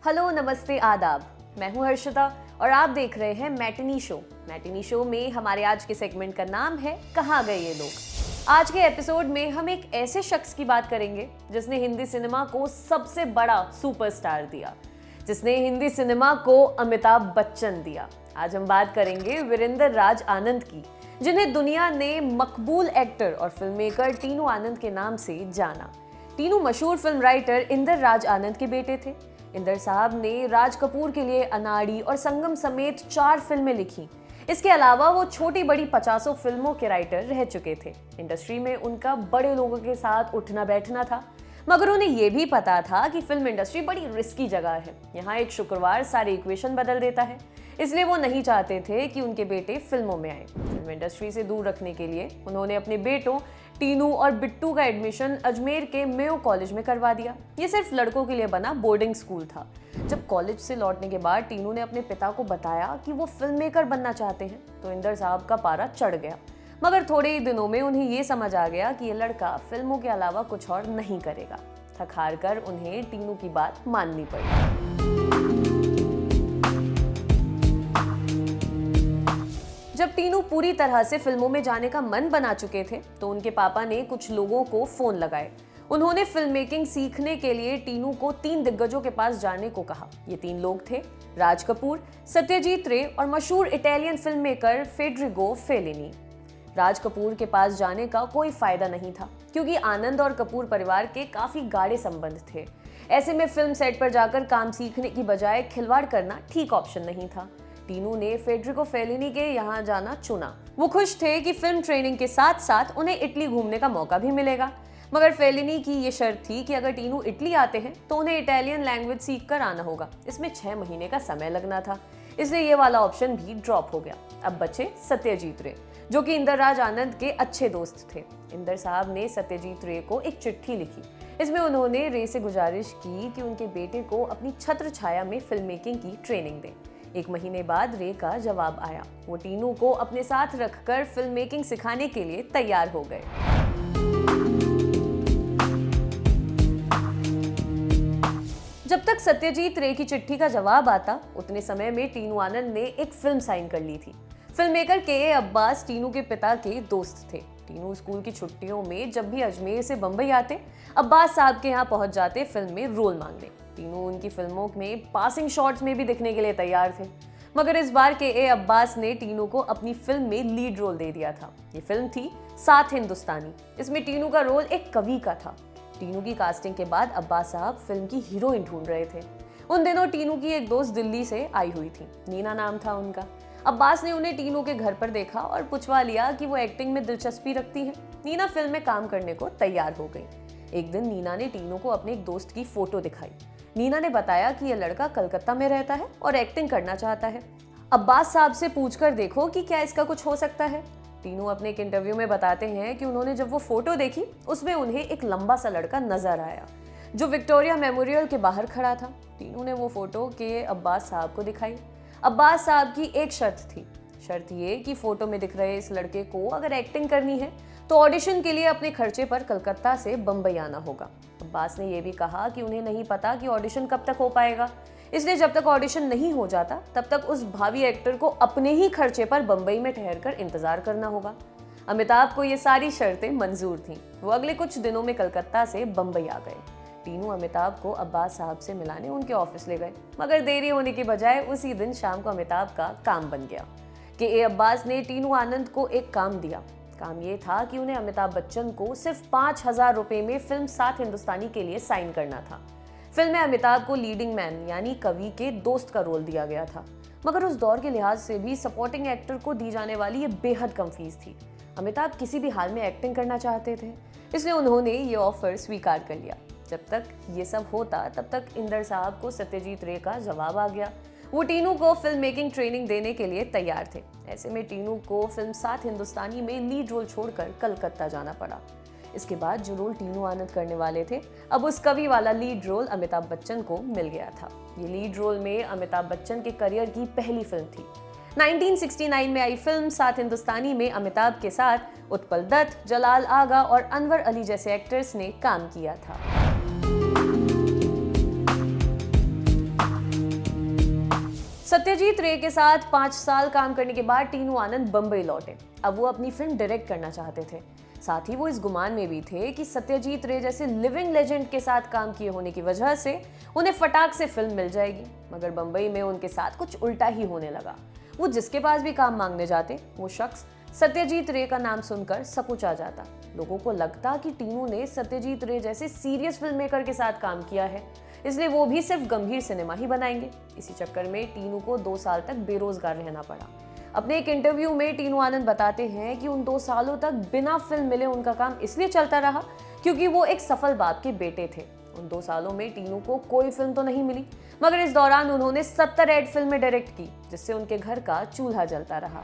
Hello, नमस्ते, आदाब। मैं हूं हर्षिता और आप देख रहे हैं मैटिनी शो। मैटिनी शो में हमारे आज के सेगमेंट का नाम है कहाँ गए ये लोग। आज के एपिसोड में हम एक ऐसे शख्स की बात करेंगे जिसने हिंदी सिनेमा को सबसे बड़ा सुपरस्टार दिया, जिसने हिंदी सिनेमा को अमिताभ बच्चन दिया। आज हम बात करेंगे वीरेंद्र राज आनंद की, जिन्हें दुनिया ने मकबूल एक्टर और फिल्म मेकर टीनू आनंद के नाम से जाना। टीनू मशहूर फिल्म राइटर इंदर राज आनंद के बेटे थे। इंदर साहब ने राज कपूर के लिए अनाड़ी और संगम समेत 4 फिल्में लिखी। इसके अलावा वो छोटी बड़ी 50 फिल्मों के राइटर रह चुके थे। इंडस्ट्री में उनका बड़े लोगों के साथ उठना बैठना था, मगर उन्हें यह भी पता था कि फिल्म इंडस्ट्री बड़ी रिस्की जगह है। यहाँ एक शुक्रवार सारे इक्वेशन बदल देता है, इसलिए वो नहीं चाहते थे कि उनके बेटे फिल्मों में आए। फिल्म इंडस्ट्री से दूर रखने के लिए उन्होंने अपने बेटों टीनू और बिट्टू का एडमिशन अजमेर के मेयो कॉलेज में करवा दिया। ये सिर्फ लड़कों के लिए बना बोर्डिंग स्कूल था। जब कॉलेज से लौटने के बाद टीनू ने अपने पिता को बताया कि वो फिल्म मेकर बनना चाहते हैं, तो इंदर साहब का पारा चढ़ गया। मगर थोड़े ही दिनों में उन्हें ये समझ आ गया कि ये लड़का फिल्मों के अलावा कुछ और नहीं करेगा। थक हार कर उन्हें टीनू की बात माननी पड़ी। जब टीनू पूरी तरह से फिल्मों में जाने का मन बना चुके थे, तो उनके पापा ने कुछ लोगों को फोन लगाए। उन्होंने फिल्म मेकिंग सीखने के लिए टीनू को 3 दिग्गजों के पास जाने को कहा। ये 3 लोग थे राज कपूर, सत्यजीत रे और मशहूर Italian film maker Federico Fellini. Raj Kapoor के पास जाने का कोई फायदा नहीं था, क्योंकि आनंद और कपूर परिवार के काफी गाढ़े संबंध थे। ऐसे में फिल्म सेट पर जाकर काम सीखने की बजाय खिलवाड़ करना ठीक ऑप्शन नहीं था। टीनू ने फेडरिको फेलिनी के यहाँ जाना चुना। वो खुश थे कि फिल्म ट्रेनिंग के साथ साथ उन्हें इटली घूमने का मौका भी मिलेगा, मगर फेलिनी की ये शर्त थी कि अगर टीनू इटली आते हैं तो उन्हें इटालियन लैंग्वेज सीख कर आना होगा। इसमें 6 महीने का समय लगना था, इसलिए ये वाला ऑप्शन भी ड्रॉप हो गया। अब बचे सत्यजीत रे, जो कि इंदर राज आनंद के अच्छे दोस्त थे। इंदर साहब ने सत्यजीत रे को एक चिट्ठी लिखी। इसमें उन्होंने रे से गुजारिश की कि उनके बेटे को अपनी छत्र छाया में फिल्म मेकिंग की ट्रेनिंग दें। 1 महीने बाद रे का जवाब आया। वो टीनू को अपने साथ रखकर फिल्म मेकिंग सिखाने के लिए तैयार हो गए। जब तक सत्यजीत रे की चिट्ठी का जवाब आता, उतने समय में टीनू आनंद ने एक फिल्म साइन कर ली थी। फिल्म मेकर के अब्बास टीनू के पिता के दोस्त थे। टीनू स्कूल की छुट्टियों में जब भी अजमेर से बंबई आते, अब्बास साहब के यहाँ पहुंच जाते फिल्म में रोल मांगने। टीनू उनकी फिल्मों में पासिंग शॉट्स में भी दिखने के लिए तैयार थे, मगर इस बार के अब्बास ने टीनू को अपनी फिल्म में लीड रोल दे दिया था। ये फिल्म थी सात हिंदुस्तानी। इसमें टीनू का रोल एक कवि का था। टीनू की कास्टिंग के बाद अब्बास साहब फिल्म की हीरोइन ढूंढ रहे थे। उन दिनों टीनू की एक दोस्त दिल्ली से आई हुई थी, नीना नाम था उनका। अब्बास ने उन्हें टीनू के घर पर देखा और पूछवा लिया कि वो एक्टिंग में दिलचस्पी रखती है। नीना फिल्म में काम करने को तैयार हो गई। एक दिन नीना ने टीनू को अपने एक दोस्त की फोटो दिखाई। नीना ने बताया कि यह लड़का कलकत्ता में रहता है और एक्टिंग करना चाहता है। अब्बास साहब से पूछकर देखो कि क्या इसका कुछ हो सकता है। टीनू अपने एक इंटरव्यू में बताते हैं कि उन्होंने जब वो फोटो देखी, उसमें उन्हें एक लंबा सा लड़का नजर आया जो विक्टोरिया मेमोरियल के बाहर खड़ा था। टीनू ने वो फोटो के अब्बास साहब को दिखाई। अब्बास साहब की एक शर्त थी। शर्त ये कि फोटो में दिख रहे इस लड़के को अगर एक्टिंग करनी है तो ऑडिशन के लिए अपने खर्चे पर कलकत्ता से बंबई आना होगा। अब्बास ने यह भी कहा कि उन्हें नहीं पता कि ऑडिशन कब तक हो पाएगा, इसलिए जब तक ऑडिशन नहीं हो जाता तब तक उस भावी एक्टर को अपने ही खर्चे पर बंबई में ठहरकर इंतजार करना होगा। अमिताभ को ये सारी शर्तें मंजूर थीं। वो अगले कुछ दिनों में कलकत्ता से बंबई आ गए। टीनू अमिताभ को अब्बास साहब से मिलाने उनके ऑफिस ले गए, मगर देरी होने की बजाय उसी दिन शाम को अमिताभ का काम बन गया कि अब्बास ने टीनू आनंद को एक काम दिया। काम ये था कि उन्हें अमिताभ बच्चन को सिर्फ 5,000 रुपए में फिल्म सात हिंदुस्तानी के लिए साइन करना था। फिल्म में अमिताभ को लीडिंग मैन यानी कवि के दोस्त का रोल दिया गया था, मगर उस दौर के लिहाज से भी सपोर्टिंग एक्टर को दी जाने वाली ये बेहद कम फीस थी। अमिताभ किसी भी हाल में एक्टिंग करना चाहते थे, इसलिए उन्होंने ये ऑफर स्वीकार कर लिया। जब तक ये सब होता तब तक इंदर साहब को सत्यजीत रे का जवाब आ गया। वो टीनू को फिल्म मेकिंग ट्रेनिंग देने के लिए तैयार थे। ऐसे में टीनू को फिल्म सात हिंदुस्तानी में लीड रोल छोड़कर कलकत्ता जाना पड़ा। इसके बाद जो रोल टीनू आनंद करने वाले थे, अब उस कवि वाला लीड रोल अमिताभ बच्चन को मिल गया था। ये लीड रोल में अमिताभ बच्चन के करियर की पहली फिल्म थी। 1969 में आई फिल्म सात हिंदुस्तानी में अमिताभ के साथ उत्पल दत्त, जलाल आगा और अनवर अली जैसे एक्टर्स ने काम किया था। सत्यजीत रे के साथ 5 साल काम करने के बाद टीनू आनंद बम्बई लौटे। अब वो अपनी फिल्म डायरेक्ट करना चाहते थे। साथ ही वो इस गुमान में भी थे कि सत्यजीत रे जैसे लिविंग लेजेंड के साथ काम किए होने की वजह से उन्हें फटाक से फिल्म मिल जाएगी। मगर बम्बई में उनके साथ कुछ उल्टा ही होने लगा। वो जिसके पास भी काम मांगने जाते, वो शख्स सत्यजीत रे का नाम सुनकर सकुचा जाता। लोगों को लगता कि टीनू ने सत्यजीत रे जैसे सीरियस फिल्म मेकर के साथ काम किया है, इसलिए वो भी सिर्फ गंभीर सिनेमा ही बनाएंगे। इसी चक्कर में टीनू को 2 साल तक बेरोजगार रहना पड़ा। अपने एक इंटरव्यू में टीनू आनंद बताते हैं कि उन 2 सालों तक बिना फिल्म मिले उनका काम इसलिए चलता रहा क्योंकि वो एक सफल बाप के बेटे थे। उन 2 सालों में टीनू को कोई फिल्म तो नहीं मिली, मगर इस दौरान उन्होंने 70 ऐड फिल्में डायरेक्ट की, जिससे उनके घर का चूल्हा जलता रहा।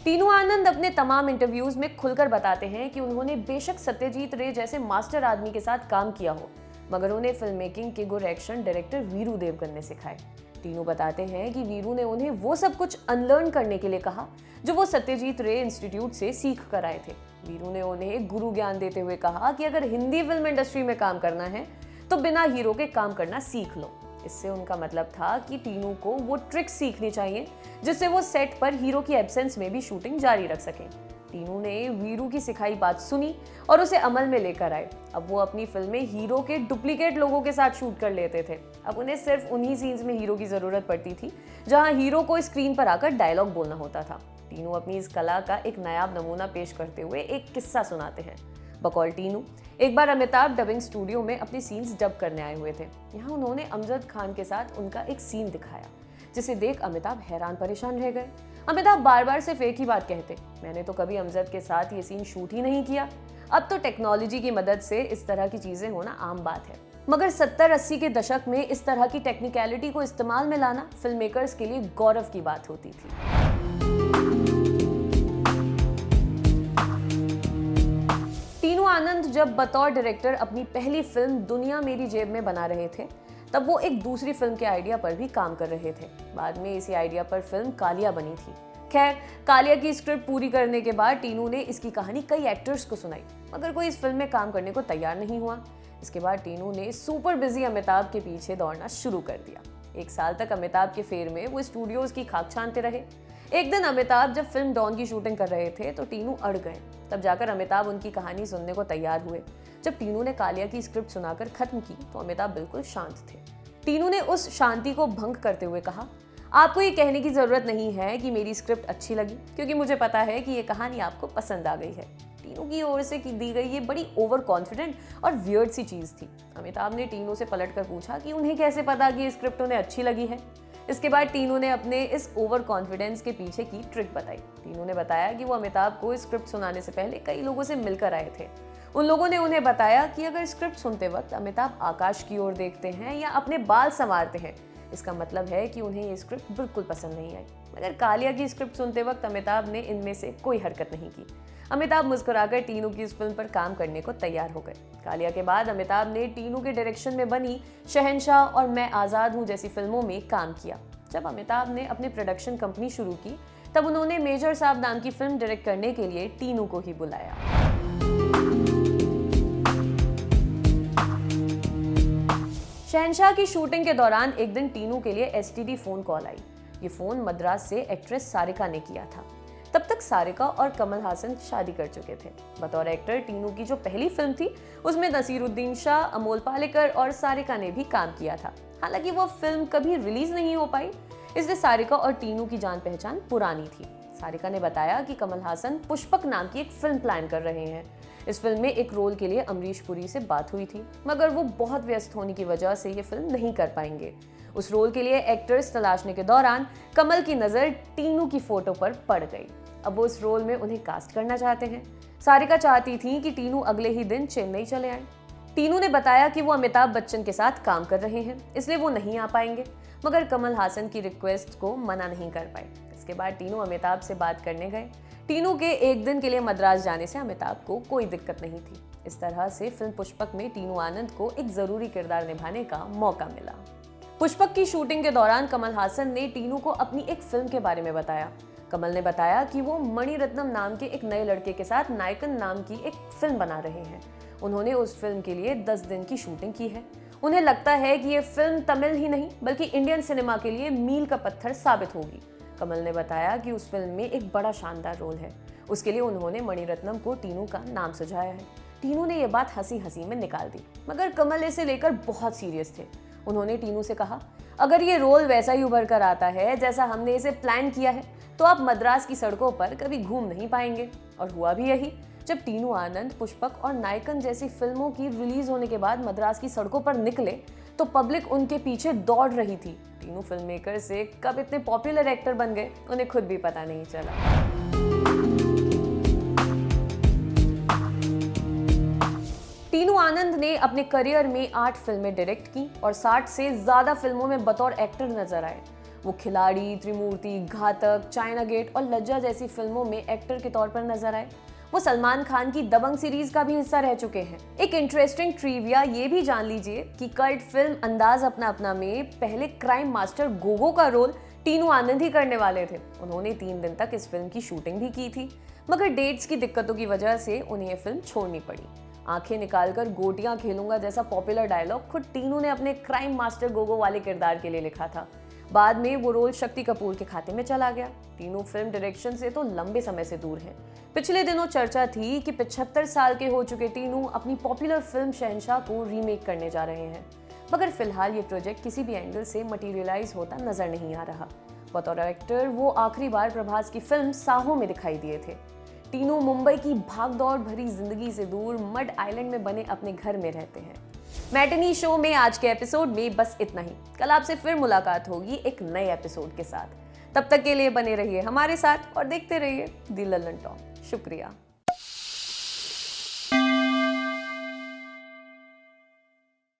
टीनू आनंद अपने तमाम इंटरव्यूज में खुलकर बताते हैं कि उन्होंने बेशक सत्यजीत रे जैसे मास्टर आदमी के साथ काम किया हो, मगर उन्हें फिल्म मेकिंग के गुर एक्शन डायरेक्टर वीरू देवगन ने सिखाए। टीनू बताते हैं कि वीरू ने उन्हें वो सब कुछ अनलर्न करने के लिए कहा जो वो सत्यजीत रे इंस्टीट्यूट से सीख कर आए थे। वीरू ने उन्हें गुरु ज्ञान देते हुए कहा कि अगर हिंदी फिल्म इंडस्ट्री में काम करना है तो बिना हीरो के काम करना सीख लो। इससे उनका मतलब था कि टीनू को वो ट्रिक्स सीखनी चाहिए जिससे वो सेट पर हीरो की एब्सेंस में भी शूटिंग जारी रख सकें। टीनू ने वीरू की सिखाई बात सुनी और उसे अमल में लेकर आए। अब वो अपनी फिल्में हीरो के डुप्लीकेट लोगों के साथ शूट कर लेते थे। अब उन्हें सिर्फ उन्हीं सीन्स में हीरो की जरूरत पड़ती थी जहां हीरो को स्क्रीन पर आकर डायलॉग बोलना होता था। टीनू अपनी इस कला का एक नायाब नमूना पेश करते हुए एक किस्सा सुनाते हैं। बकौल टीनू, एक बार अमिताभ डबिंग स्टूडियो में अपने सीन्स डब करने आए हुए थे। यहाँ उन्होंने अमजद खान के साथ उनका एक सीन दिखाया, जिसे देख अमिताभ हैरान परेशान रह गए। अमिताभ बार बार सिर्फ एक ही बात कहते, मैंने तो कभी अमजद के साथ ये सीन शूट ही नहीं किया। अब तो टेक्नोलॉजी की मदद से इस तरह की चीजें होना आम बात है, मगर 70-80 के दशक में इस तरह की टेक्निकलिटी को इस्तेमाल में लाना फिल्म मेकर्स के लिए गौरव की बात होती थी। टीनू आनंद जब बतौर डायरेक्टर अपनी पहली फिल्म दुनिया मेरी जेब में बना रहे थे, तब वो एक दूसरी फिल्म के आइडिया पर भी काम कर रहे थे। बाद में इसी आइडिया पर फिल्म कालिया बनी थी। खैर, कालिया की स्क्रिप्ट पूरी करने के बाद टीनू ने इसकी कहानी कई एक्टर्स को सुनाई, मगर कोई इस फिल्म में काम करने को तैयार नहीं हुआ। इसके बाद टीनू ने सुपर बिजी अमिताभ के पीछे दौड़ना शुरू कर दिया। 1 साल तक अमिताभ के फेर में वो स्टूडियोज की खाक छानते रहे। एक दिन अमिताभ जब फिल्म डॉन की शूटिंग कर रहे थे तो टीनू अड़ गए। तब जाकर अमिताभ उनकी कहानी सुनने को तैयार हुए। जब टीनू ने कालिया की स्क्रिप्ट सुनाकर खत्म की तो अमिताभ बिल्कुल शांत थे। टीनू ने उस शांति को भंग करते हुए कहा, आपको ये कहने की जरूरत नहीं है कि मेरी स्क्रिप्ट अच्छी लगी, क्योंकि मुझे पता है कि ये कहानी आपको पसंद आ गई है। टीनू की ओर से दी गई ये बड़ी ओवर कॉन्फिडेंट और वियर्ड सी चीज थी। अमिताभ ने टीनू से पलटकर पूछा कि उन्हें कैसे पता कि ये स्क्रिप्ट उन्हें अच्छी लगी है। इसके बाद टीनू ने अपने इस ओवर कॉन्फिडेंस के पीछे की ट्रिक बताई। टीनू ने बताया कि वो अमिताभ को स्क्रिप्ट सुनाने से पहले कई लोगों से मिलकर आए थे। उन लोगों ने उन्हें बताया कि अगर स्क्रिप्ट सुनते वक्त अमिताभ आकाश की ओर देखते हैं या अपने बाल संवारते हैं, इसका मतलब है कि उन्हें ये स्क्रिप्ट बिल्कुल पसंद नहीं आई। मगर कालिया की स्क्रिप्ट सुनते वक्त अमिताभ ने इनमें से कोई हरकत नहीं की। अमिताभ मुस्कुराकर टीनू की इस फिल्म पर काम करने को तैयार हो गए। कालिया के बाद अमिताभ ने टीनू के डायरेक्शन में बनी शहंशाह और मैं आज़ाद हूँ जैसी फिल्मों में काम किया। जब अमिताभ ने अपनी प्रोडक्शन कंपनी शुरू की, तब उन्होंने मेजर साहब नाम की फिल्म डायरेक्ट करने के लिए टीनू को ही बुलाया। शहंशाह की शूटिंग के दौरान एक दिन टीनू के लिए एसटीडी फोन कॉल आई। ये फोन मद्रास से एक्ट्रेस सारिका ने किया था। तब तक सारिका और कमल हासन शादी कर चुके थे। बतौर एक्टर टीनू की जो पहली फिल्म थी उसमें नसीरुद्दीन शाह, अमोल पालेकर और सारिका ने भी काम किया था। हालांकि वो फिल्म कभी रिलीज नहीं हो पाई, इसलिए सारिका और टीनू की जान पहचान पुरानी थी। सारिका ने बताया कि कमल हासन पुष्पक नाम की एक फिल्म प्लान कर रहे हैं। इस फिल्म में एक रोल के लिए अमरीश पुरी से बात हुई थी, मगर वो बहुत व्यस्त होने की वजह से ये फिल्म नहीं कर पाएंगे। उस रोल के लिए एक्टर्स तलाशने के दौरान कमल की नज़र टीनू की फोटो पर पड़ गई। अब वो इस रोल में उन्हें कास्ट करना चाहते हैं। सारिका चाहती थी कि टीनू अगले ही दिन चेन्नई चले आए। टीनू ने बताया कि वो अमिताभ बच्चन के साथ काम कर रहे हैं, इसलिए वो नहीं आ पाएंगे, मगर कमल हासन की रिक्वेस्ट को मना नहीं कर पाए। इसके बाद टीनू अमिताभ से बात करने गए। टीनू के एक दिन के लिए मद्रास जाने से अमिताभ को कोई दिक्कत नहीं थी। इस तरह से फिल्म पुष्पक में टीनू आनंद को एक जरूरी किरदार निभाने का मौका मिला। पुष्पक की शूटिंग के दौरान कमल हासन ने टीनू को अपनी एक फिल्म के बारे में बताया। कमल ने बताया कि वो मणिरत्नम नाम के एक नए लड़के के साथ नायकन नाम की एक फिल्म बना रहे हैं। उन्होंने उस फिल्म के लिए 10 दिन की शूटिंग की है। उन्हें लगता है कि ये फिल्म तमिल ही नहीं बल्कि इंडियन सिनेमा के लिए मील का पत्थर साबित होगी। कमल ने बताया कि उस फिल्म में एक बड़ा शानदार रोल है। उसके लिए उन्होंने मणिरत्नम को टीनू का नाम सुझाया है। टीनू ने यह बात हंसी हंसी में निकाल दी, मगर कमल इसे लेकर बहुत सीरियस थे। उन्होंने टीनू से कहा, अगर ये रोल वैसा ही उभर कर आता है जैसा हमने इसे प्लान किया है तो आप मद्रास की सड़कों पर कभी घूम नहीं पाएंगे। और हुआ भी यही। जब टीनू आनंद, पुष्पक और नायकन जैसी फिल्मों की रिलीज होने के बाद मद्रास की सड़कों पर निकले तो पब्लिक उनके पीछे दौड़ रही थी। टीनू फिल्म मेकर से कब इतने पॉपुलर एक्टर बन गए उन्हें खुद भी पता नहीं चला। टीनू आनंद ने अपने करियर में 8 फिल्में डायरेक्ट की और 60 से ज्यादा फिल्मों में बतौर एक्टर नजर आए। वो खिलाड़ी, त्रिमूर्ति, घातक, चाइना गेट और लज्जा जैसी फिल्मों में एक्टर के तौर पर नजर आए। वो सलमान खान की दबंग सीरीज का भी हिस्सा रह चुके हैं। एक इंटरेस्टिंग ट्रिविया ये भी जान लीजिए कि कल्ट फिल्म अंदाज अपना अपना में पहले क्राइम मास्टर गोगो का रोल टीनू आनंद ही करने वाले थे। उन्होंने 3 दिन तक इस फिल्म की शूटिंग भी की थी, मगर डेट्स की दिक्कतों की वजह से उन्हें ये फिल्म छोड़नी पड़ी। आंखें निकालकर गोटियां खेलूंगा जैसा पॉपुलर डायलॉग खुद टीनू ने अपने क्राइम मास्टर गोगो वाले किरदार के लिए लिखा था। बाद में वो रोल शक्ति कपूर के खाते में चला गया। टीनू फिल्म डायरेक्शन से तो लंबे समय से दूर हैं। पिछले दिनों चर्चा थी कि 75 साल के हो चुके टीनू अपनी पॉपुलर फिल्म शहंशाह को रीमेक करने जा रहे हैं, मगर फिलहाल ये प्रोजेक्ट किसी भी एंगल से मटेरियलाइज होता नजर नहीं आ रहा। बतौर एक्टर वो आखिरी बार प्रभास की फिल्म साहो में दिखाई दिए थे। टीनू मुंबई की भागदौड़ भरी जिंदगी से दूर मड आइलैंड में बने अपने घर में रहते हैं। मैटिनी शो में आज के एपिसोड में बस इतना ही। कल आपसे फिर मुलाकात होगी एक नए एपिसोड के साथ। तब तक के लिए बने रहिए हमारे साथ और देखते रहिए दी लल्लन टॉम। शुक्रिया।